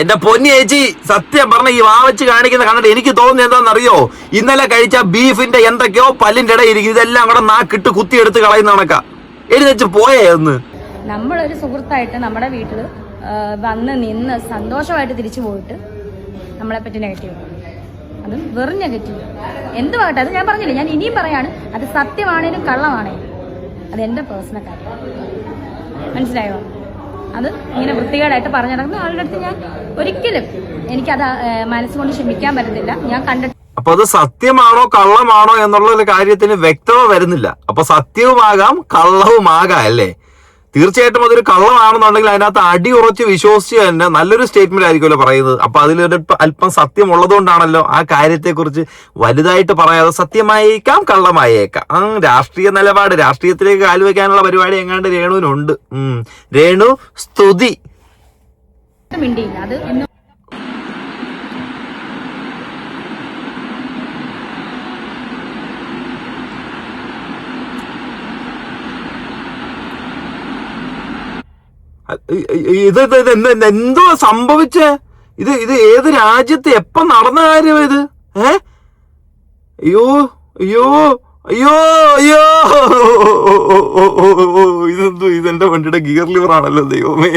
എന്റെ പൊന്നി ചേച്ചി, സത്യം പറഞ്ഞ ഈ വാവച്ച് കാണിക്കുന്ന കണ്ടിട്ട് എനിക്ക് തോന്നുന്നത് എന്താണെന്നറിയോ? ഇന്നലെ കഴിച്ച ബീഫിന്റെ എന്തൊക്കെയോ പല്ലിന്റെ ഇടയിൽ ഇരിക്കും, ഇതെല്ലാം കൂടെ നാക്കിട്ട് കുത്തിയെടുത്ത് കളയുന്ന കണക്കാ. എഴുന്നേച്ച് പോയേ ഒന്ന്. നമ്മളൊരു സുഹൃത്തായിട്ട് നമ്മുടെ വീട്ടിൽ വന്ന് നിന്ന് സന്തോഷമായിട്ട് തിരിച്ചു പോയിട്ട് നമ്മളെ പറ്റി നെഗറ്റീവ്, അത് വെറും നെഗറ്റീവ്. എന്തുമാകട്ടെ, അത് ഞാൻ പറഞ്ഞില്ല, ഞാൻ ഇനിയും പറയാണ്, അത് സത്യമാണേലും കള്ളമാണേലും അതെന്റെ പേഴ്സണൽ കാര്യം, മനസ്സിലായോ? അത് ഇങ്ങനെ വൃത്തികേടായിട്ട് പറഞ്ഞു നടക്കുന്ന ആളുടെ അടുത്ത് ഞാൻ ഒരിക്കലും എനിക്കത് മനസ്സുകൊണ്ട് ക്ഷമിക്കാൻ പറ്റത്തില്ല. ഞാൻ കണ്ടിട്ട് അപ്പൊ അത് സത്യമാണോ കള്ളമാണോ എന്നുള്ള ഒരു കാര്യത്തിന് വ്യക്തത വരുന്നില്ല. അപ്പൊ സത്യവുമാകാം കള്ളവുമാകാം അല്ലേ? തീർച്ചയായിട്ടും അതൊരു കള്ളമാണെന്നുണ്ടെങ്കിൽ അതിനകത്ത് അടി ഉറച്ച് വിശ്വസിച്ച് തന്നെ നല്ലൊരു സ്റ്റേറ്റ്മെന്റ് ആയിരിക്കുമല്ലോ പറയുന്നത്. അപ്പൊ അതിലൊരു അല്പം സത്യം ഉള്ളതുകൊണ്ടാണല്ലോ ആ കാര്യത്തെക്കുറിച്ച് വലുതായിട്ട് പറയാതെ സത്യമായേക്കാം കള്ളമായേക്കാം. രാഷ്ട്രീയ നിലപാട്, രാഷ്ട്രീയത്തിലേക്ക് കാലുവെക്കാനുള്ള പരിപാടി എങ്ങാണ്ട് രേണുവിനുണ്ട്. രേണു സ്തുതി. അത് എന്തോ സംഭവിച്ചേ? ഇത് ഏത് രാജ്യത്ത് എപ്പ നടന്ന കാര്യം ഇത്? അയ്യോ അയ്യോ അയ്യോ അയ്യോ, ഇതെന്തോ ഇതെന്റെ വണ്ടിയുടെ ഗിയർ ലിവർ ആണല്ലോ ദൈവമേ.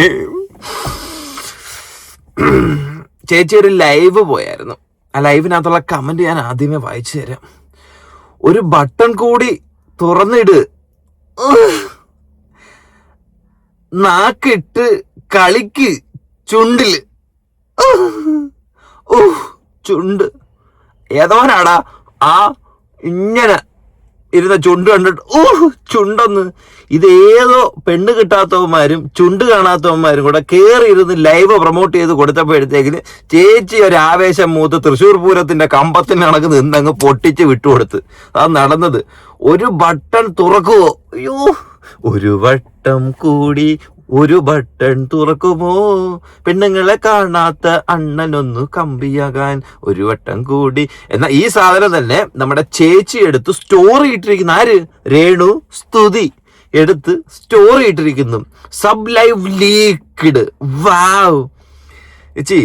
ചേച്ചി ഒരു ലൈവ് പോയായിരുന്നു. ആ ലൈവിനകത്തുള്ള കമന്റ് ഞാൻ ആദ്യമേ വായിച്ചു തരാം. ഒരു ബട്ടൺ കൂടി തുറന്നിട്, നാക്കിട്ട് കളിക്ക് ചുണ്ടില്. ചുണ്ട് ഏതോനാടാ ആ ഇങ്ങനെ ഇരുന്ന ചുണ്ട് കണ്ടിട്ട് ചുണ്ടെന്ന്. ഇതേതോ പെണ്ണ് കിട്ടാത്തവന്മാരും ചുണ്ട് കാണാത്തവന്മാരും കൂടെ കയറി ഇരുന്ന് ലൈവ് പ്രൊമോട്ട് ചെയ്ത് കൊടുത്തപ്പോഴത്തേക്കിന് ചേച്ചി ഒരു ആവേശം മൂത്ത് തൃശ്ശൂർ പൂരത്തിന്റെ കമ്പത്തിന് കണക്ക് നിന്നങ്ങ് പൊട്ടിച്ച് വിട്ടുകൊടുത്ത്. അത് നടന്നത്. ഒരു ബട്ടൺ തുറക്കുവോ? അയ്യോ, ഒരു വട്ടം കൂടി ഒരു ബട്ടൺ തുറക്കുമോ, പെണ്ണുങ്ങളെ കാണാത്ത അണ്ണനൊന്നു കമ്പിയാകാൻ ഒരു വട്ടം കൂടി എന്ന ഈ സാധനം തന്നെ നമ്മുടെ ചേച്ചി എടുത്ത് സ്റ്റോറി ഇട്ടിരിക്കുന്ന ആര്? രേണു സ്തുതി എടുത്ത് സ്റ്റോറി ഇട്ടിരിക്കുന്നു. Sub live leaked. വാവ് ചേച്ചി,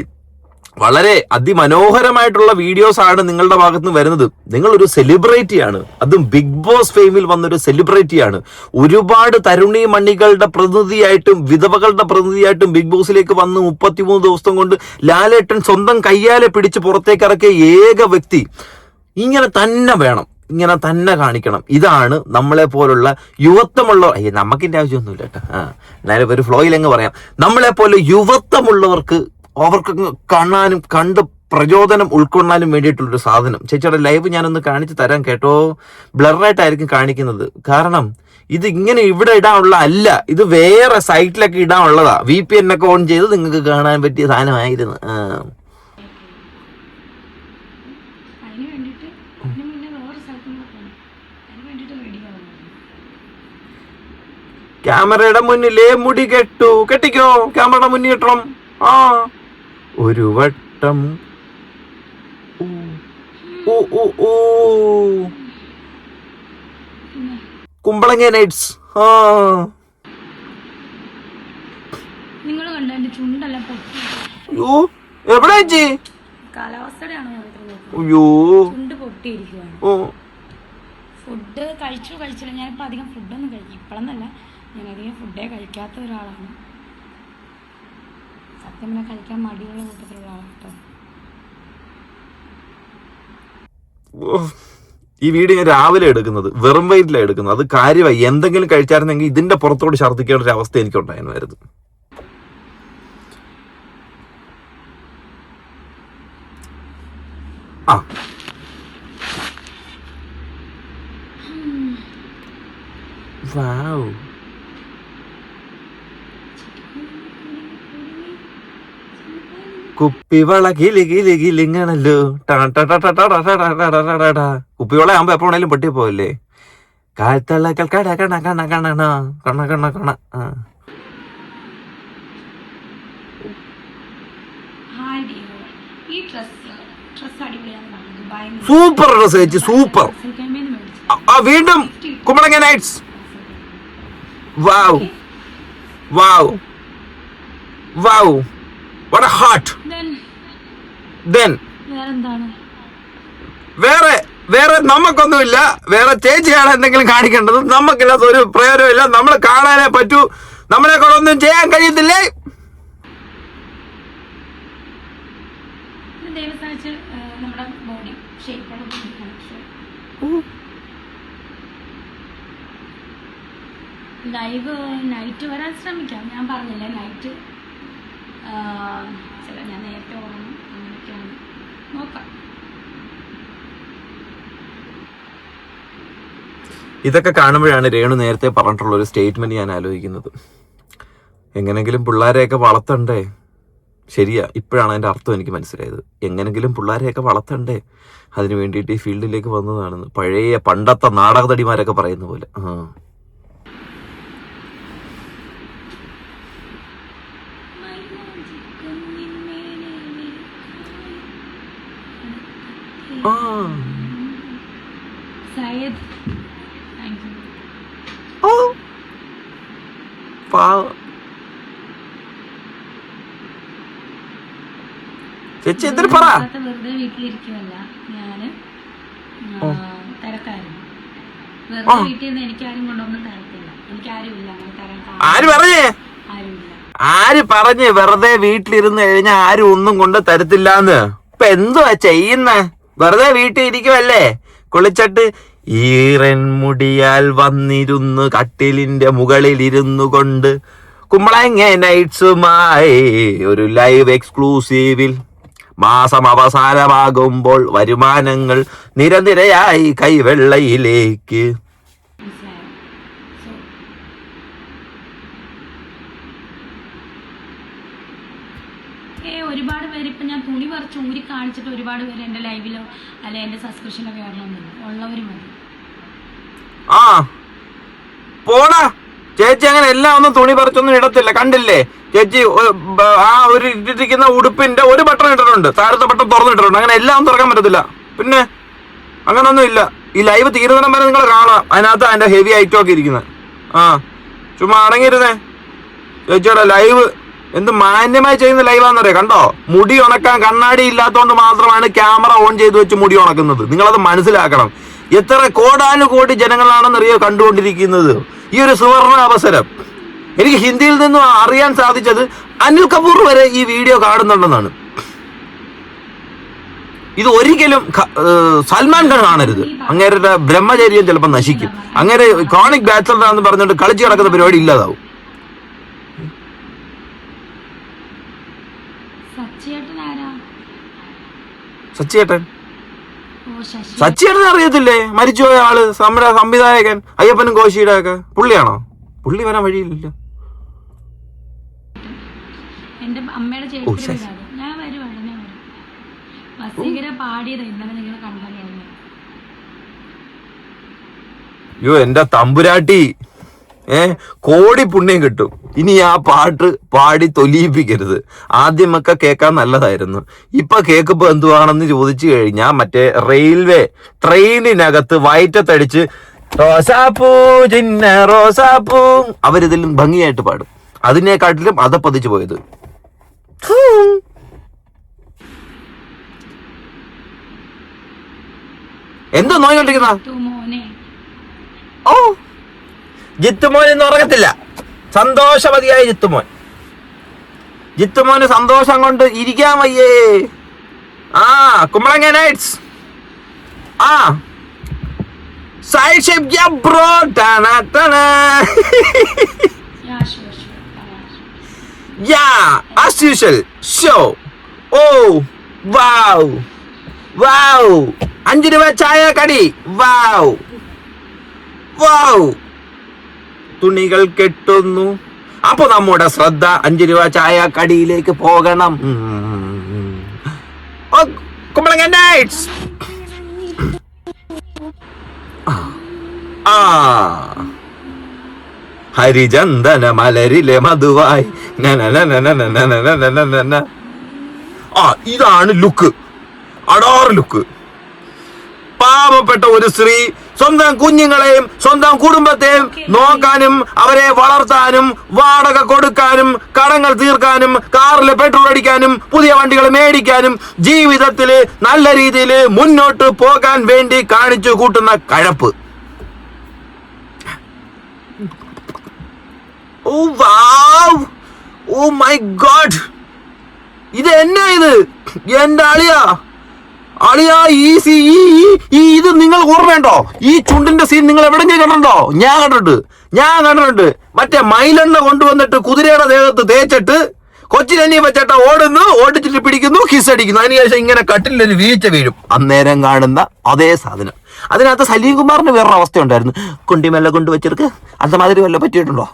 വളരെ അതിമനോഹരമായിട്ടുള്ള വീഡിയോസ് ആണ് നിങ്ങളുടെ ഭാഗത്ത് നിന്ന് വരുന്നത്. നിങ്ങളൊരു സെലിബ്രിറ്റിയാണ്, അതും ബിഗ് ബോസ് ഫെയിമിൽ വന്നൊരു സെലിബ്രിറ്റിയാണ്. ഒരുപാട് തരുണി മണികളുടെ പ്രതിനിധിയായിട്ടും വിധവകളുടെ പ്രതിനിധിയായിട്ടും ബിഗ് ബോസിലേക്ക് വന്ന് 33 ദിവസം കൊണ്ട് ലാലേട്ടൻ സ്വന്തം കയ്യാലെ പിടിച്ച് പുറത്തേക്ക് ഇറക്കിയ ഏക വ്യക്തി. ഇങ്ങനെ തന്നെ വേണം, ഇങ്ങനെ തന്നെ കാണിക്കണം. ഇതാണ് നമ്മളെ പോലുള്ള യുവത്വമുള്ള, നമുക്കിന്റെ ആവശ്യമൊന്നുമില്ല കേട്ടോ. എന്നാലും ഒരു ഫ്ലോയിൽ അങ്ങ് പറയാം, നമ്മളെ പോലെ യുവത്വമുള്ളവർക്ക് അവർക്ക് കാണാനും കണ്ട് പ്രചോദനം ഉൾക്കൊള്ളാനും വേണ്ടിയിട്ടുള്ളൊരു സാധനം. ചേച്ചിയുടെ ലൈവ് ഞാനൊന്ന് കാണിച്ചു തരാം കേട്ടോ. ബ്ലറായിട്ടായിരിക്കും കാണിക്കുന്നത്, കാരണം ഇത് ഇങ്ങനെ ഇവിടെ ഇടാനുള്ള അല്ല, ഇത് വേറെ സൈറ്റിലൊക്കെ ഇടാനുള്ളതാ. VPN ഒക്കെ ഓൺ ചെയ്ത് നിങ്ങൾക്ക് കാണാൻ പറ്റിയ സാധനമായിരുന്നു. ക്യാമറയുടെ മുന്നിലേ മുടി കെട്ടിക്കോ, ക്യാമറയുടെ മുന്നിൽ കെട്ടണം. ഒരു വട്ടം കുമ്പളങ്ങ നൈറ്റ്സ്. അയ്യോ, എവിടെ ചേച്ചി? അയ്യോ, ഫുഡ് കഴിച്ചില്ല. ഞാനിപ്പോൾ അധികം ഫുഡൊന്നും കഴിക്കും, ഇപ്പോഴെന്നല്ല, ഞാൻ അധികം ഫുഡേ കഴിക്കാത്ത ഒരാളാണ്. സത്യം പറഞ്ഞാൽ കഴിക്കാൻ മടിയുള്ള കൂട്ടത്തിലുള്ള ആളാട്ടോ. ഈ വീഡിയോ ഞാൻ രാവിലെ എടുക്കുന്നത്, വെറും വയറ്റിലാണ് എടുക്കുന്നത്. അത് കാര്യമായി. എന്തെങ്കിലും കഴിച്ചായിരുന്നെങ്കിൽ ഇതിന്റെ പുറത്തോട് ഛർദ്ദിക്കേണ്ട ഒരു അവസ്ഥ എനിക്ക് ഉണ്ടായിരുന്നു. വാവ്, കുപ്പിവള കിലി കിലി കിലിങ്ങണല്ലോ. കുപ്പിവള ആകുമ്പോ എപ്പോ വേണേലും പൊട്ടി പോവല്ലേ? കാഴ്ത്തള്ളകൾ കട കണ കണ കണ കണ കണ കണ. സൂപ്പർ ഡ്രസ് ചേച്ചി, സൂപ്പർ. വീണ്ടും കുമ്പളങ്ങ nights. Wow. Wow. Wow. What a heart. Then. വേറെ നമുക്കൊന്നുമില്ല. വേറെ ചേച്ചിയാണ് എന്തെങ്കിലും കാണിക്കേണ്ടത്. നമുക്കില്ലാത്ത ഒരു പ്രയോജനമില്ല. നമ്മൾ കാണാനേ പറ്റൂ. നമ്മളെ കൊണ്ടൊന്നും ചെയ്യാൻ കഴിയത്തില്ലേ? ലൈവ് നൈറ്റ് വരാൻ ശ്രമിക്കാം. ഞാൻ പറഞ്ഞില്ലേ നൈറ്റ് ഞാൻ നേരത്തെ ഓർമ്മ അങ്ങനെയൊക്കെയാണ്. നോക്കാം. ഇതൊക്കെ കാണുമ്പോഴാണ് രേണു നേരത്തെ പറഞ്ഞിട്ടുള്ള ഒരു സ്റ്റേറ്റ്മെന്റ് ഞാൻ ആലോചിക്കുന്നത്. എങ്ങനെങ്കിലും പിള്ളേരെയൊക്കെ വളർത്തണ്ടേ? ശരിയാ, ഇപ്പോഴാണ് അതിൻ്റെ അർത്ഥം എനിക്ക് മനസ്സിലായത്. എങ്ങനെങ്കിലും പിള്ളേരെയൊക്കെ വളർത്തണ്ടേ, അതിന് വേണ്ടിയിട്ട് ഈ ഫീൽഡിലേക്ക് വന്നതാണെന്ന് പഴയ പണ്ടത്തെ നാടകനടിമാരൊക്കെ പറയുന്ന പോലെ. ചേച്ചി എന്തിനു പറ? വെറുതെ വീട്ടിലിരിക്കുമല്ല, ഞാന് തിരക്കായിരുന്നു. വെറുതെ വീട്ടിൽ എനിക്കാരും കൊണ്ടൊന്നും തരത്തില്ല. എനിക്കാരും ഇല്ല അങ്ങനെ തരാൻ. ആര് പറഞ്ഞേ? ആര് പറഞ്ഞ് വെറുതെ വീട്ടിലിരുന്ന് കഴിഞ്ഞാൽ ആരും ഒന്നും കൊണ്ട് തരത്തില്ലാന്ന്? ഇപ്പൊ എന്തുവാ ചെയ്യുന്ന? വെറുതെ വീട്ടിൽ ഇരിക്കുമല്ലേ? കുളിച്ചിട്ട് ഈറൻ മുടിയാൽ വന്നിരുന്നു കട്ടിലിന്റെ മുകളിൽ ഇരുന്നു കൊണ്ട് കുമ്പളങ്ങ നൈറ്റ്സുമായി ഒരു ലൈവ് എക്സ്ക്ലൂസീവിൽ മാസം അവസാനമാകുമ്പോൾ വരുമാനങ്ങൾ നിരനിരയായി കൈവെള്ളയിലേക്ക്. ഒരുപാട് പേര് ഇപ്പൊ ഞാൻ തുണി പറിച്ച് ഊരി കാണിച്ചിട്ട് ഒരുപാട് പേര് എന്റെ ലൈവിലോ അല്ലെ എന്റെ സബ്സ്ക്രിപ്ഷനോ കയറണമെന്നില്ല. ഉള്ളവര് മതി. പോടാ ചേച്ചി, അങ്ങനെ എല്ലാം ഒന്നും തുണി പറിച്ചൊന്നും ഇടത്തില്ല. കണ്ടില്ലേ ചേച്ചി, ആ ഒരു ഇട്ടിരിക്കുന്ന ഉടുപ്പിന്റെ ഒരു ബട്ടൺ ഇട്ടിട്ടുണ്ട്, താഴത്തെ ബട്ടൺ തുറന്നിട്ടിട്ടുണ്ട്. അങ്ങനെ എല്ലാം തുറക്കാൻ പറ്റത്തില്ല. പിന്നെ അങ്ങനൊന്നും ഇല്ല. ഈ ലൈവ് തീരുന്നിടം വരെ നിങ്ങൾ കാണാം. അതിനകത്ത് അതിന്റെ ഹെവി ഐറ്റം ഒക്കെ ഇരിക്കുന്നത്. ചുമ്മാ അടങ്ങിയിരുന്നേ. ചേച്ചിയുടെ ലൈവ് എന്ത് മാന്യമായി ചെയ്യുന്ന ലൈവാന്നറിയാം. കണ്ടോ, മുടി ഉണക്കാൻ കണ്ണാടി ഇല്ലാത്തതുകൊണ്ട് മാത്രമാണ് ക്യാമറ ഓൺ ചെയ്ത് വെച്ച് മുടി ഉണക്കുന്നത്. നിങ്ങളത് മനസ്സിലാക്കണം. എത്ര കോടാനുകോടി ജനങ്ങളാണെന്നറിയോ കണ്ടുകൊണ്ടിരിക്കുന്നത്. ഈ ഒരു സുവർണ അവസരം. എനിക്ക് ഹിന്ദിയിൽ നിന്നും അറിയാൻ സാധിച്ചത് അനിൽ കപൂർ വരെ ഈ വീഡിയോ കാണുന്നുണ്ടെന്നാണ്. ഇത് ഒരിക്കലും സൽമാൻ ഖാൻ കാണരുത്. അങ്ങേരുടെ ബ്രഹ്മചര്യം ചിലപ്പോൾ നശിക്കും. അങ്ങേരെ ക്രോണിക് ബാച്ചലറാണെന്ന് പറഞ്ഞിട്ട് കളിച്ച് കിടക്കുന്ന പരിപാടി ഇല്ലാതാവും. സച്ചിയേട്ടൻ അറിയത്തില്ലേ? മരിച്ചുപോയ ആള്, നമ്മുടെ സംവിധായകൻ, അയ്യപ്പനും കോശിയുടെ ഒക്കെ പുള്ളിയാണോ? പുള്ളി വരാൻ വഴിയില്ല. എന്റെ അമ്മയുടെ ഞാൻ പാടിയത് ഇന്നലെ നിങ്ങൾ കണ്ടല്ലോ. അയ്യോ എന്റെ തമ്പുരാട്ടി, കോടി പുണ്യം കിട്ടും. ഇനി ആ പാട്ട് പാടി തൊലിയിപ്പിക്കരുത്. ആദ്യമൊക്കെ കേൾക്കാൻ നല്ലതായിരുന്നു. ഇപ്പൊ കേൾക്കുമ്പോ എന്തുവാണെന്ന് ചോദിച്ചു കഴിഞ്ഞാൽ മറ്റേ റെയിൽവേ ട്രെയിനിനകത്ത് വയറ്റത്തടിച്ച് റോസാപ്പൂ ചിന്ന റോസാപ്പൂ അവരിതിലും ഭംഗിയായിട്ട് പാടും. അതിനെക്കാട്ടിലും അതപ്പതിച്ചു പോയത്. എന്തോ നോയിക്കൊണ്ടിരിക്കുന്ന? ഓ, ജിത്തുമോൻ ഇന്ന് ഉറങ്ങത്തില്ല. സന്തോഷവതിയായ ജിത്തുമോൻ. ജിത്തുമോന് സന്തോഷം കൊണ്ട് ഇരിക്കാൻ വയ്യേ. Kumbalangi Nights. Side shape bro. as usual show. Oh wow wow 5 രൂപ ചായ കടി. wow wow തുണികൾ കെട്ടുന്നു. അപ്പൊ നമ്മുടെ ശ്രദ്ധ 5 രൂപ ചായ കടിയിലേക്ക് പോകണം. കുമ്പളങ്ങ നൈറ്റ്സ്. ഹരിചന്ദന മലരിലെ മധുവായി. ഇതാണ് ലുക്ക്. അടാറ് ലുക്ക്. പാവപ്പെട്ട ഒരു സ്ത്രീ സ്വന്തം കുഞ്ഞുങ്ങളെയും സ്വന്തം കുടുംബത്തെയും നോക്കാനും അവരെ വളർത്താനും വാടക കൊടുക്കാനും കടങ്ങൾ തീർക്കാനും കാറിൽ പെട്രോൾ അടിക്കാനും പുതിയ വണ്ടികൾ മേടിക്കാനും ജീവിതത്തിൽ നല്ല രീതിയിൽ മുന്നോട്ട് പോകാൻ വേണ്ടി കാണിച്ചു കൂട്ടുന്ന കഴപ്പ്. ഓ വാവ്, ഓ മൈ ഗോഡ്, ഇത് എന്നാ ഇത്? എന്റെ അളിയാ ഇത് നിങ്ങൾ ഓർമ്മയുണ്ടോ? ഈ ചുണ്ടിന്റെ സീൻ നിങ്ങൾ എവിടെയെങ്കിലും കണ്ടിട്ടുണ്ടോ? ഞാൻ കണ്ടിട്ടുണ്ട്. മറ്റേ മയിലെണ്ണ കൊണ്ടുവന്നിട്ട് കുതിരയുടെ ദേഹത്ത് തേച്ചിട്ട് കൊച്ചിനെണ്ണി വെച്ചേട്ട ഓടുന്നു, ഓടിച്ചിട്ട് പിടിക്കുന്നു, കിസ് അടിക്കുന്നു. അതിനുശേഷം ഇങ്ങനെ കട്ടിലൊരു വീഴ്ച വീഴും. അന്നേരം കാണുന്ന അതേ സാധനം. അതിനകത്ത് സലീം കുമാറിന് വേറൊരു അവസ്ഥ ഉണ്ടായിരുന്നു. കുണ്ടിമെല്ല കൊണ്ടുവച്ചിർക്ക് അത് മാതിരി വല്ല പറ്റിയിട്ടുണ്ടോ?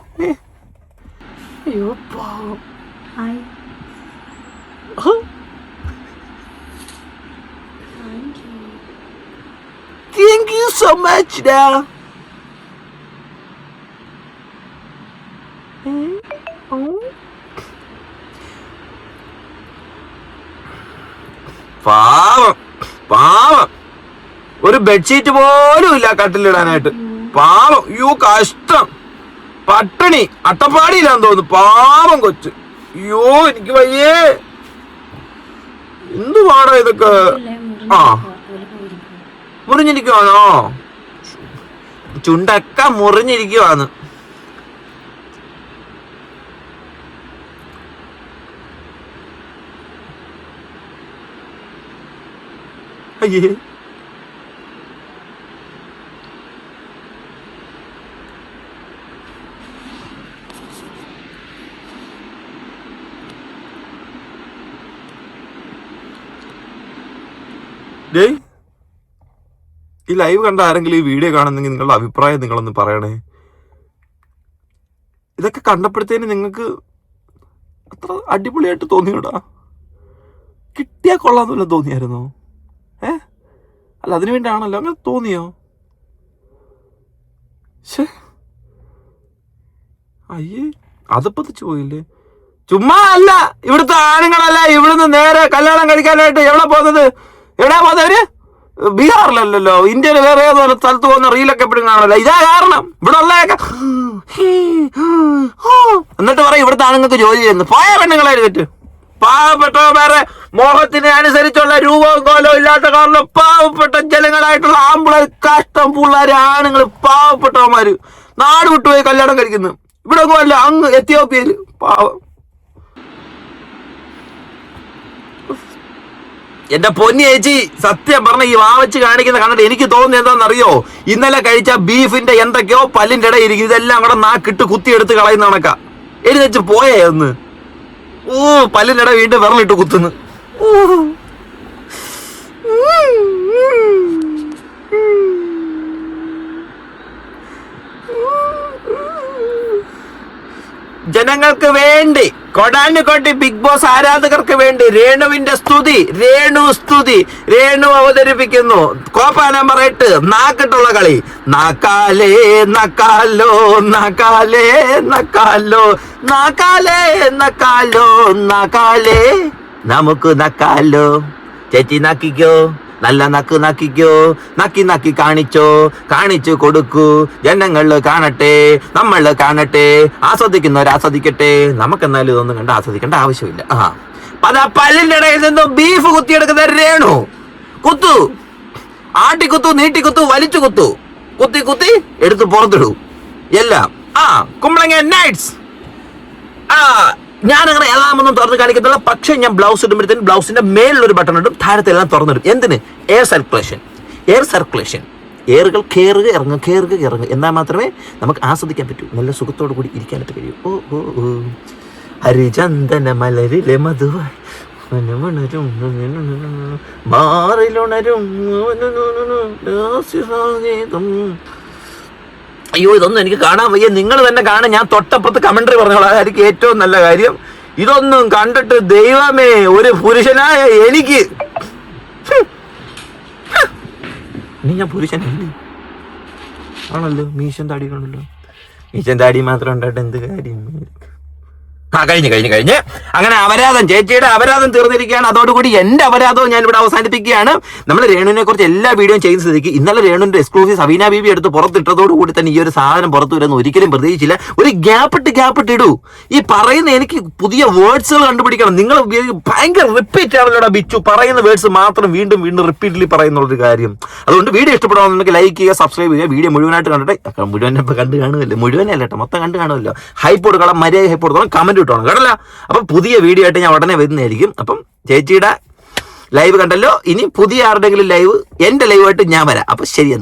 അയ്യോ പാവം. Thank you so much, da. പാവം ഒരു ബെഡ്ഷീറ്റ് പോലും ഇല്ല കട്ടിലിടാനായിട്ട്. പാവം, യോ കഷ്ടം, പട്ടിണി അട്ടപ്പാടിയില്ലാന്ന് തോന്നുന്നു. പാവം കൊച്ച്. അയ്യോ എനിക്ക് വയ്യേ, എന്ത് പാടാ ഇതൊക്കെ. ആ മുറിഞ്ഞിരിക്കുവാണോ? ചുണ്ടൊക്കെ മുറിഞ്ഞിരിക്കുവാന്ന്. അയ്യേ, ഈ ലൈവ് കണ്ട ആരെങ്കിലും ഈ വീഡിയോ കാണുന്നെങ്കിൽ നിങ്ങളുടെ അഭിപ്രായം നിങ്ങളൊന്ന് പറയണേ. ഇതൊക്കെ കണ്ടപ്പോഴത്തേന് നിങ്ങൾക്ക് അത്ര അടിപൊളിയായിട്ട് തോന്നിയോടാ? കിട്ടിയാ കൊള്ളാന്നല്ല തോന്നിയായിരുന്നോ? അല്ല അതിനു വേണ്ടിയാണല്ലോ അങ്ങനെ തോന്നിയോ? അയ്യേ, അതപ്പത്തിച്ചു പോയില്ലേ? ചുമ്മാ അല്ല, ഇവിടുത്തെ ആണുങ്ങളല്ല ഇവിടുന്ന് നേരെ കല്യാണം കഴിക്കാനായിട്ട് എവിടെയാ പോകുന്നവര്? ബീഹാറിലല്ലോ, ഇന്ത്യയിൽ വേറെ ഏതോ സ്ഥലത്ത് പോകുന്ന റീലൊക്കെ എപ്പോഴും കാണല്ലോ. ഇതാ കാരണം. ഇവിടെ ഉള്ളതൊക്കെ എന്നിട്ട് പറയും ഇവിടുത്തെ ആണുങ്ങൾക്ക് ജോലി ചെയ്യുന്നു. പോയ പെണ്ണുങ്ങളായിട്ട് പാവപ്പെട്ടവരെ മോഹത്തിന് അനുസരിച്ചുള്ള രൂപവും കോലവും ഇല്ലാത്ത കാരണം പാവപ്പെട്ട ജനങ്ങളായിട്ടുള്ള ആമ്പിളർ, കഷ്ടം പിള്ളേര്, ആണുങ്ങൾ, പാവപ്പെട്ടവന്മാര് നാട് വിട്ടുപോയി കല്യാണം കഴിക്കുന്നു. ഇവിടെ ഒന്നും അല്ല, അങ്ങ് എത്യോപ്യയില് പാവം. എന്റെ പൊന്നി ചേച്ചി, സത്യം പറഞ്ഞ ഈ വാവച്ച് കാണിക്കുന്ന കണ്ടിട്ട് എനിക്ക് തോന്നുന്നത് എന്താണെന്നറിയോ? ഇന്നലെ കഴിച്ച ബീഫിന്റെ എന്തൊക്കെയോ പല്ലിന്റെ ഇടയിൽ ഇരിക്കും. ഇതെല്ലാം കൂടെ നാക്കിട്ട് കുത്തിയെടുത്ത് കളയുന്ന കണക്കാ. എഴുന്നേച്ച് പോയേ ഒന്ന്. പല്ലിന്റെ ഇട വീണ്ടും വിരലിട്ട് കുത്തുന്നു. ജനങ്ങൾക്ക് വേണ്ടി, കൊടാനുകൊണ്ടി ബിഗ് ബോസ് ആരാധകർക്ക് വേണ്ടി രേണുവിന്റെ സ്തുതി, രേണു അവതരിപ്പിക്കുന്നു. കോപ്പ നമ്പർ 8, നാക്കിട്ടുള്ള കളി. നക്കാലേ നക്കാലോ, നക്കാലേ നക്കാലോ, നക്കാലേ നക്കാലോ, നക്കാലേ നമുക്ക് നക്കാലോ. ചേച്ചി നക്കിക്കോ, നല്ല നക്കിക്കോ, നക്കി കാണിച്ചു കൊടുക്കൂ. ജനങ്ങൾ കാണട്ടെ, നമ്മൾ കാണട്ടെ, ആസ്വദിക്കുന്നവർ ആസ്വദിക്കട്ടെ. നമുക്കെന്നാലും ഇതൊന്നും കണ്ട് ആസ്വദിക്കേണ്ട ആവശ്യമില്ല. പല്ലിന്റെ ഇടയിൽ നിന്നും ബീഫ് കുത്തിയെടുക്കുന്ന രേണു. ആട്ടിക്കുത്തു, നീട്ടിക്കുത്തു, വലിച്ചു കുത്തി എടുത്ത് പുറത്തിടൂ എല്ലാം. കുമ്പളങ്ങ നൈറ്റ്സ്. ഞാനങ്ങനെ എല്ലാമൊന്നും തുറന്ന് കാണിക്കത്തില്ല. പക്ഷെ ഞാൻ ബ്ലൗസ് ഇടുമ്പോഴത്തേനും ബ്ലൗസിന്റെ മേളിലൊരു ബട്ടൺ ഇടും, താഴത്തെല്ലാം തുറന്നിടും. എന്തിന്? Air circulation. എയറുകൾ കയറുക ഇറങ്ങുക. എന്നാൽ മാത്രമേ നമുക്ക് ആസ്വദിക്കാൻ പറ്റൂ, നല്ല സുഖത്തോടു കൂടി ഇരിക്കാനായിട്ട് കഴിയൂ. ഹരിചന്ദന മലരിലെ മധുവായി മാറിലുണരും. അയ്യോ, ഇതൊന്നും എനിക്ക് കാണാൻ വയ്യ. നിങ്ങൾ തന്നെ കാണാൻ. ഞാൻ തൊട്ടപ്പുറത്ത് കമന്ററി പറഞ്ഞോളാം, അതായിരിക്കും ഏറ്റവും നല്ല കാര്യം. ഇതൊന്നും കണ്ടിട്ട് ദൈവമേ, ഒരു പുരുഷനായ എനിക്ക് ഇനി ഞാൻ പുരുഷനല്ലേ? ആണല്ലോ, മീശൻ താടി കാണല്ലോ. മീശൻ താടി മാത്രം ഉണ്ടായിട്ട് എന്ത് കാര്യം? കഴിഞ്ഞ് അങ്ങനെ അപരാധം, ചേച്ചിയുടെ അപരാധം തീർന്നിരിക്കുകയാണ്. അതോടുകൂടി എന്റെ അപരാധവും ഞാൻ ഇവിടെ അവസാനിപ്പിക്കുകയാണ്. നമ്മൾ രേണുവിനെ കുറിച്ച് എല്ലാ വീഡിയോയും ചെയ്യുന്ന സ്ഥിതിക്ക് ഇന്നലെ രേണുവിന്റെ എക്സ്ക്ലൂസീവ് സബീന ബീബി എടുത്ത് പുറത്തിട്ടതോടുകൂടി തന്നെ ഈ ഒരു സാധനം പുറത്തു വരുന്ന ഒരിക്കലും പ്രതീക്ഷിച്ചില്ല. ഒരു ഗ്യാപ്പിട്ട് ഇടൂ. ഈ പറയുന്ന എനിക്ക് പുതിയ വേർഡ്സുകൾ കണ്ടുപിടിക്കണം. നിങ്ങൾ ഭയങ്കര റിപ്പീറ്റ് ആണല്ലോടാ ബിച്ചു, പറയുന്ന വേർഡ്സ് മാത്രം വീണ്ടും റിപ്പീറ്റ്ലി പറയുന്ന ഒരു കാര്യം. അതുകൊണ്ട് വീഡിയോ ഇഷ്ടപ്പെടാമെന്നുണ്ടെങ്കിൽ ലൈക്ക് ചെയ്യുക, സബ്സ്ക്രൈബ് ചെയ്യുക. വീഡിയോ മുഴുവനായിട്ട് കണ്ടിട്ട് കണ്ടു കാണുമല്ലോ, മുഴുവനല്ല കേട്ടോ, മൊത്തം കണ്ടു കാണുമല്ലോ. ഹൈപ്പ് കൊടുക്കണം, മര്യാദ ഹൈപ്പ് കൊടുക്കണം, കമന്റ് ഇട്ടോണം കേട്ടല്ല. അപ്പം പുതിയ വീഡിയോ ആയിട്ട് ഞാൻ ഉടനെ വരുന്നതായിരിക്കും. അപ്പം ചേച്ചിയുടെ ലൈവ് കണ്ടല്ലോ, ഇനി പുതിയ ആരുടെങ്കിലും ലൈവ്, എന്റെ ലൈവായിട്ട് ഞാൻ വരാം. അപ്പൊ ശരി.